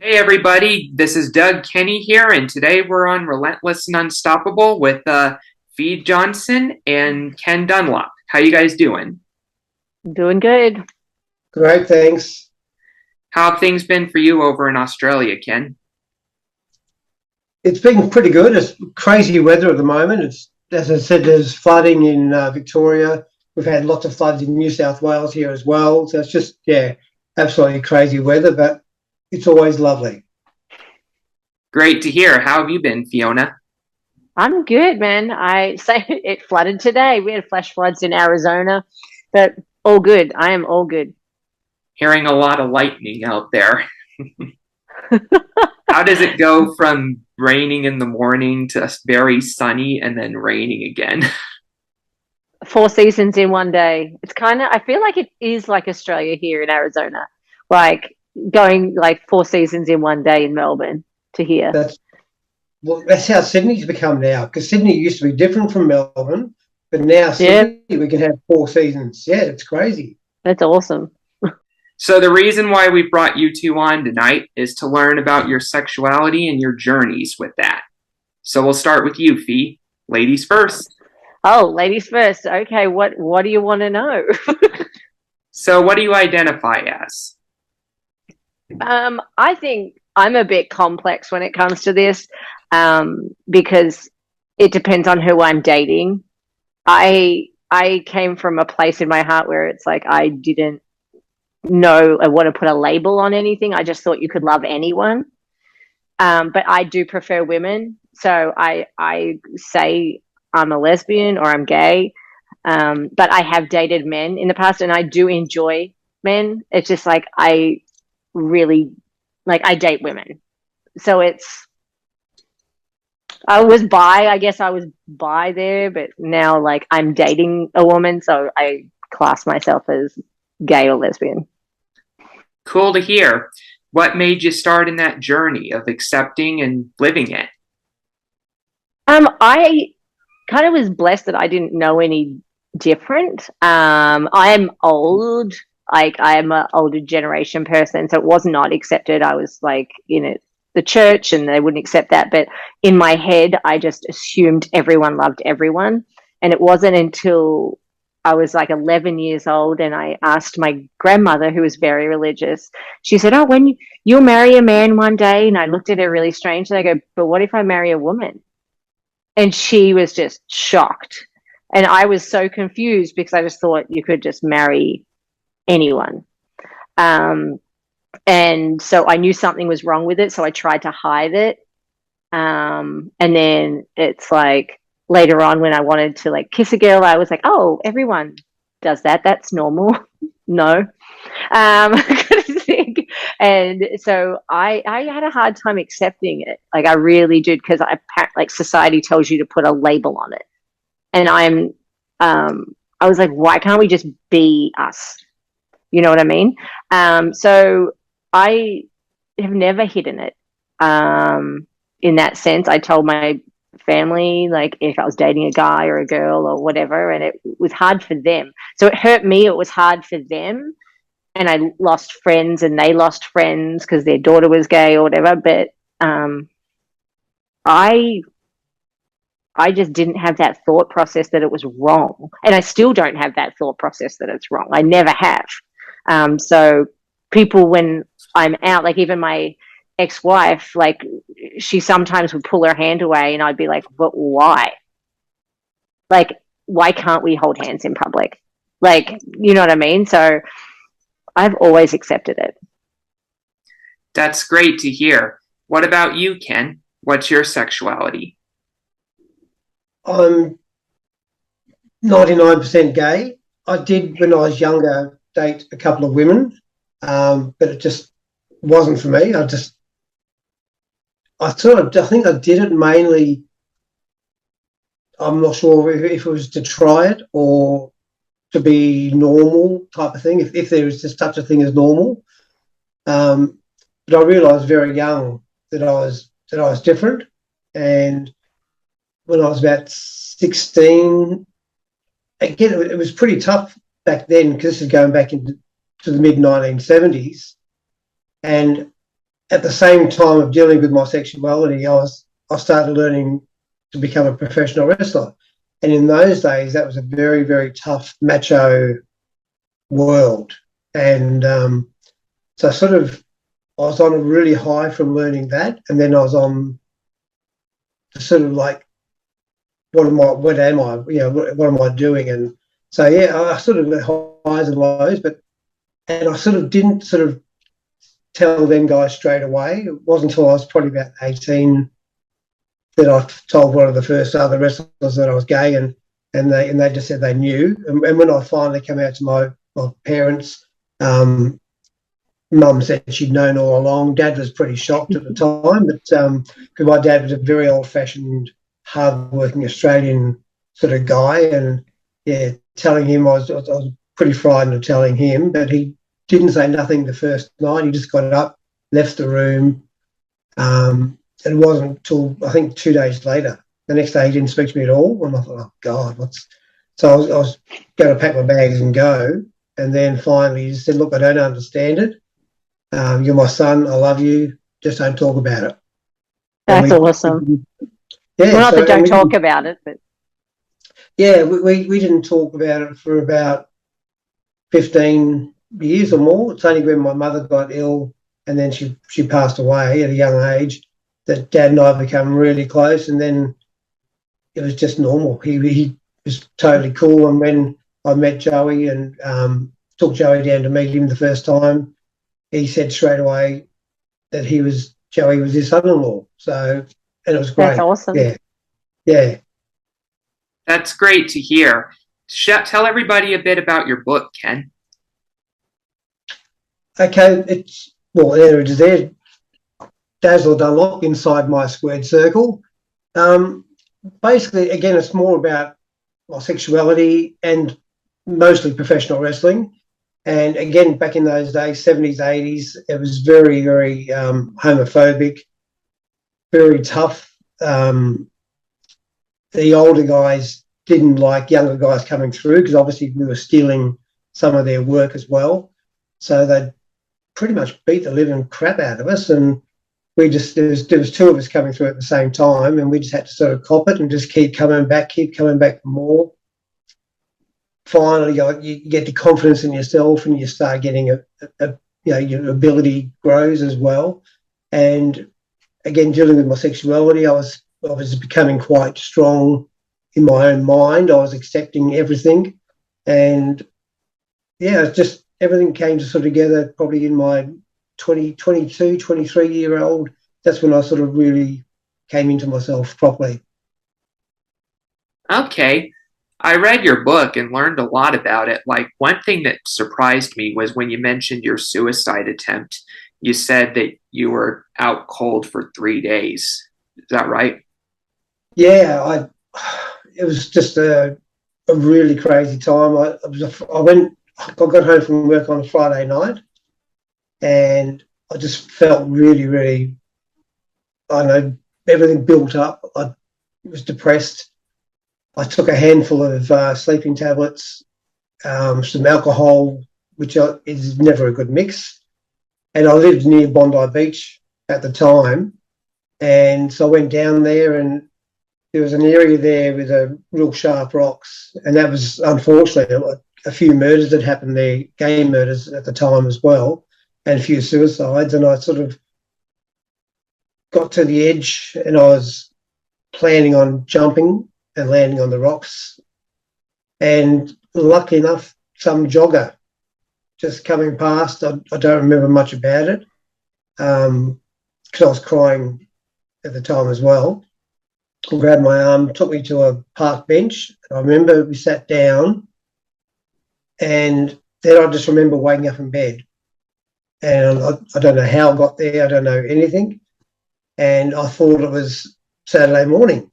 Hey everybody, this is Doug Kenny here, and today we're on Relentless and Unstoppable with Fee Johnson and Ken Dunlop. How you guys doing? Doing good. Great, thanks. How have things been for you over in Australia, Ken? It's been pretty good. It's crazy weather at the moment. It's, as I said, there's flooding in Victoria. We've had lots of floods in New South Wales here as well. So it's just, yeah, absolutely crazy weather, but it's always lovely. Great to hear. How have you been, Fiona? I'm good, man. I say it flooded today. We had flash floods in Arizona, but all good. I am all good. Hearing a lot of lightning out there. How does it go from raining in the morning to very sunny and then raining again? Four seasons in one day. It's kind of, I feel like it is like Australia here in Arizona, like going like four seasons in one day in Melbourne to here. That's that's how Sydney's become now. Because Sydney used to be different from Melbourne, but now Yeah, Sydney we can have four seasons. Yeah, it's crazy. that's awesome. So, the reason why we brought you two on tonight is to learn about your sexuality and your journeys with that. So, we'll start with you, Fee. Ladies first. Oh, ladies first. Okay, what do you want to know? So, what do you identify as? I think I'm a bit complex when it comes to this, because it depends on who I'm dating. I came from a place in my heart where it's like I didn't know I want to put a label on anything. I just thought you could love anyone. But I do prefer women, so I say I'm a lesbian or I'm gay. But I have dated men in the past, and I do enjoy men. It's just like I really like I date women. So it's I was bi, I guess I was bi there, but now like I'm dating a woman, so I class myself as gay or lesbian. Cool to hear. What made you start in that journey of accepting and living it? I kind of was blessed that I didn't know any different. I am old, like I am an older generation person, so it was not accepted. I was like the church, and they wouldn't accept that. But in my head, I just assumed everyone loved everyone, and it wasn't until I was like 11 years old, and I asked my grandmother, who was very religious. She said, "Oh, you'll marry a man one day," and I looked at her really strange. And I go, "But what if I marry a woman?" And she was just shocked. And I was so confused because I just thought you could just marry anyone. Um, and so I knew something was wrong with it. So I tried to hide it. And then it's like later on when I wanted to like kiss a girl, I was like, oh, everyone does that. That's normal. No. Kind of thing. And so I had a hard time accepting it. Like I really did, because like society tells you to put a label on it. And I was like, why can't we just be us? You know what I mean? So I have never hidden it. In that sense, I told my family, like if I was dating a guy or a girl or whatever, and it was hard for them. So it hurt me. It was hard for them, and I lost friends, and they lost friends because their daughter was gay or whatever. But um, I I just didn't have that thought process that it was wrong, and I still don't have that thought process that it's wrong. I never have. So people, when I'm out, like even my ex-wife, like she sometimes would pull her hand away, and I'd be like, "But why? Like, why can't we hold hands in public?" Like, you know what I mean? So I've always accepted it. That's great to hear. What about you, Ken? What's your sexuality? I'm 99% gay. I did, when I was younger, date a couple of women, but it just wasn't for me. I think I did it mainly. I'm not sure if it was to try it or to be normal type of thing, if there is just such a thing as normal. Um, but I realised very young that I was different, and when I was about 16, again, it was pretty tough back then because this is going back into the mid 1970s, and at the same time of dealing with my sexuality, I started learning to become a professional wrestler. And in those days, that was a very, very tough macho world. And so I was on a really high from learning that. And then I was on the sort of like, what am I, what am I doing? And so, yeah, I sort of had highs and lows, and I sort of didn't sort of tell them guys straight away. It wasn't until I was probably about 18 that I told one of the first other wrestlers that I was gay, and they just said they knew. And when I finally came out to my parents, Mum said she'd known all along. Dad was pretty shocked at the time, but because my dad was a very old-fashioned, hard-working Australian sort of guy, and yeah, telling him I was pretty frightened of telling him, but he didn't say nothing the first night. He just got up, left the room. It wasn't until I think 2 days later. The next day he didn't speak to me at all, and I thought, oh God, what's? So I was going to pack my bags and go, and then finally he said, look, I don't understand it. You're my son. I love you. Just don't talk about it. That's awesome. Yeah, well, not that don't talk about it, but yeah, we didn't talk about it for about 15 years or more. It's only when my mother got ill and then she passed away at a young age that Dad and I became really close, and then it was just normal. He was totally cool, and when I met Joey and took Joey down to meet him the first time, he said straight away that Joey was his son-in-law. So, and it was great. That's awesome. Yeah. That's great to hear. Tell everybody a bit about your book, Ken. Okay, there it is there. Dazzle Dunlop, Inside My Squared Circle. Basically, again, it's more about my sexuality and mostly professional wrestling. And again, back in those days, 70s, 80s, it was very, very homophobic, very tough. The older guys didn't like younger guys coming through because obviously we were stealing some of their work as well. So they'd pretty much beat the living crap out of us, and there was two of us coming through at the same time, and we just had to sort of cop it and just keep coming back for more. Finally, you get the confidence in yourself, and you start getting your ability grows as well. And again, dealing with my sexuality, I was becoming quite strong in my own mind. I was accepting everything, and yeah, it's just everything came to sort of together probably in my 22, 23-year-old. That's when I sort of really came into myself properly. Okay. I read your book and learned a lot about it. Like, one thing that surprised me was when you mentioned your suicide attempt. You said that you were out cold for 3 days. Is that right? Yeah, it was just a really crazy time. I got home from work on a Friday night, and I just felt really, really, I don't know, everything built up. I was depressed. I took a handful of sleeping tablets, some alcohol, which is never a good mix. And I lived near Bondi Beach at the time. And so I went down there, and there was an area there with real sharp rocks. And that was, unfortunately, a few murders that happened there, gang murders at the time as well, and a few suicides. And I sort of got to the edge, and I was planning on jumping and landing on the rocks. And lucky enough, some jogger just coming past, I don't remember much about it, because I was crying at the time as well, grabbed my arm, took me to a park bench. I remember we sat down, and then I just remember waking up in bed. And I don't know how I got there. I don't know anything. And I thought it was Saturday morning.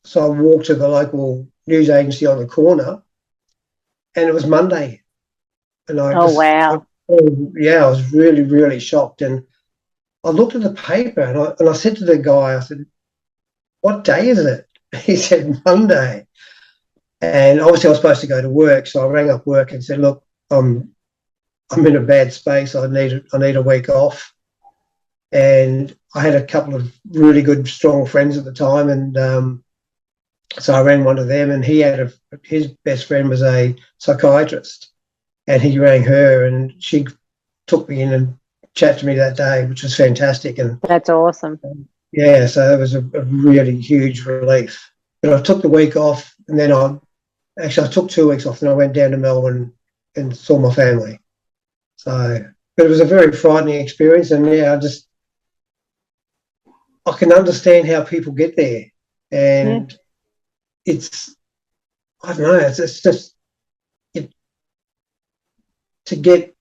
So I walked to the local news agency on the corner, and it was Monday. And wow. I was really, really shocked. And I looked at the paper, and I said to the guy, I said, what day is it? He said, Monday. And obviously I was supposed to go to work, so I rang up work and said, look, I'm in a bad space. I need a week off. and I had a couple of really good, strong friends at the time, and so I rang one of them, and his best friend was a psychiatrist, and he rang her, and she took me in and chatted to me that day, which was fantastic. And That's awesome. yeah, so that was a really huge relief. But I took the week off, and then I took 2 weeks off, and I went down to Melbourne and saw my family. So, but it was a very frightening experience, and yeah, I can understand how people get there, and it's, I don't know, it's just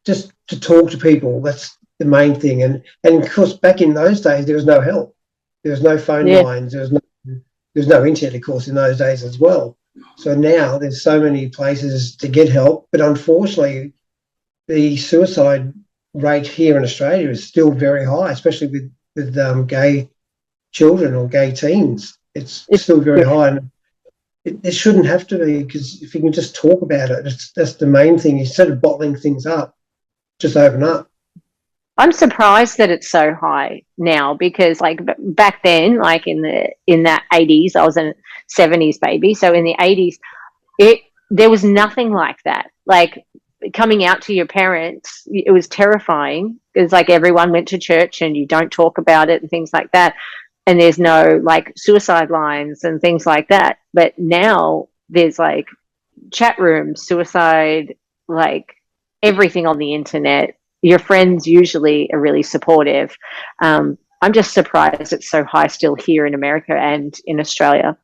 just to talk to people. That's the main thing, and of course, back in those days, there was no help. There was no phone lines. There was no internet, of course, in those days as well. So now there's so many places to get help, but unfortunately, the suicide rate here in Australia is still very high, especially with gay children or gay teens. It's still very high, and it shouldn't have to be, because if you can just talk about it, that's the main thing. Instead of bottling things up, just open up. I'm surprised that it's so high now, because like back then, like in the 80s, I was a 70s baby. So in the 80s, there was nothing like that. Like coming out to your parents, it was terrifying, because like everyone went to church and you don't talk about it and things like that. And there's no like suicide lines and things like that. But now there's like chat rooms, suicide, like everything on the internet. Your friends usually are really supportive. I'm just surprised it's so high still here in America and in Australia.